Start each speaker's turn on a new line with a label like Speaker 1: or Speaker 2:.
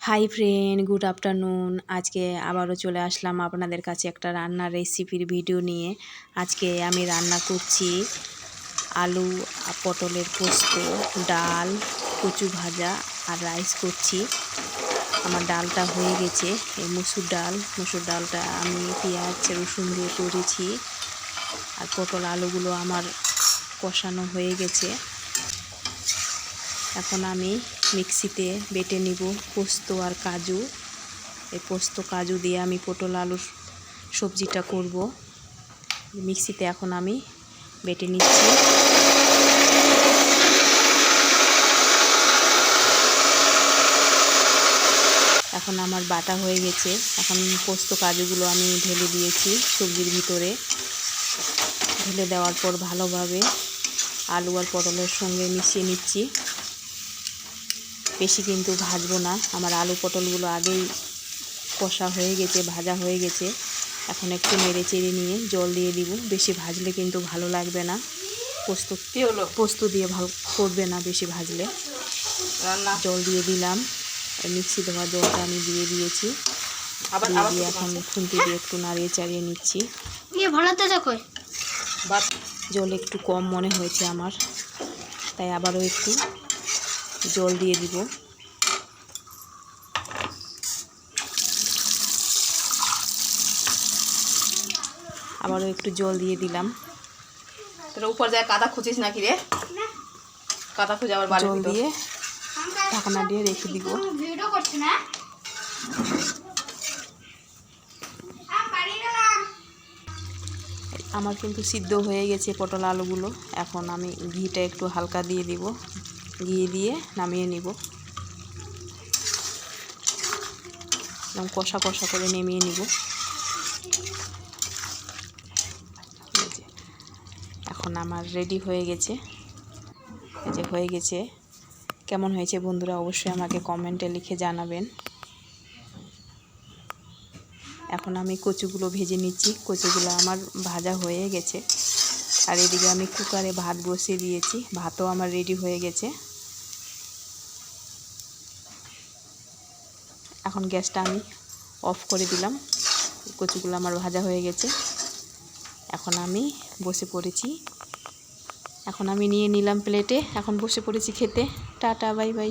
Speaker 1: Hi friend, good afternoon. আজকে আবারও চলে আসলাম আপনাদের কাছে একটা রান্নার রেসিপির ভিডিও নিয়ে। আজকে আমি রান্না করছি আলু পটলের পোস্ত, ডাল, কচু ভাজা আর রাইস করছি। আমার ডালটা হয়ে গেছে, এই মুসুর ডালটা আমি পেঁয়াজ রসুন দিয়ে করেছি। আর পটল আলুগুলো আমার কষানো হয়ে গেছে। এখন আমি মিক্সিতে বেটে নিব পোস্ত আর কাজু। এই পোস্ত কাজু দিয়ে আমি পটল আলুর সবজিটা করব। মিক্সিতে এখন আমি বেটে নিচ্ছি। এখন আমার বাটা হয়ে গেছে। এখন পোস্ত কাজুগুলো আমি ঢেলে দিয়েছি সবজির ভিতরে। ঢেলে দেওয়ার পর ভালোভাবে আলু আর পটলের সঙ্গে মিশিয়ে নিচ্ছি। বেশি কিন্তু ভাজবো না, আমার আলু পটলগুলো আগেই কষা হয়ে গেছে, ভাজা হয়ে গেছে। এখন একটু নেড়ে চেড়ে নিয়ে জল দিয়ে দিব। বেশি ভাজলে কিন্তু ভালো লাগবে না, পোস্ত দিয়ে ভালো করবে না বেশি ভাজলে। জল দিয়ে দিলাম, মিক্সি দেওয়া জলটা আমি দিয়ে দিয়েছি। দিয়ে এখন খুন্তি দিয়ে একটু নাড়িয়ে চাড়িয়ে নিচ্ছি। জল একটু কম মনে হয়েছে আমার, তাই আবারও একটু জল দিয়ে দিব। আবারও একটু জল দিয়ে দিলাম।
Speaker 2: তোর উপর যায় কাদা খুঁজিস নাকি রে? কাদা খুঁজে আবার
Speaker 1: জল দিয়ে ঢাকনা দিয়ে রেখে দিব। আমার কিন্তু সিদ্ধ হয়ে গেছে পটল আলুগুলো। এখন আমি ঘিটা একটু হালকা দিয়ে দিব, ঘি দিয়ে নামিয়ে নিব। একদম কষা কষা করে নামিয়ে নিব। এখন আমার রেডি হয়ে গেছে। এই যে হয়ে গেছে। কেমন হয়েছে বন্ধুরা অবশ্যই আমাকে কমেন্টে লিখে জানাবেন। এখন আমি কচুগুলো ভেজে নিচ্ছি। কচুগুলো আমার ভাজা হয়ে গেছে। আর এদিকে আমি কুকারে ভাত বসিয়ে দিয়েছি, ভাতও আমার রেডি হয়ে গেছে। এখন গ্যাসটা আমি অফ করে দিলাম। কচুগুলো আমার ভাজা হয়ে গেছে। এখন আমি বসে পড়েছি। এখন আমি নিয়ে নিলাম প্লেটে, এখন বসে পড়েছি খেতে। Tata, bye bye.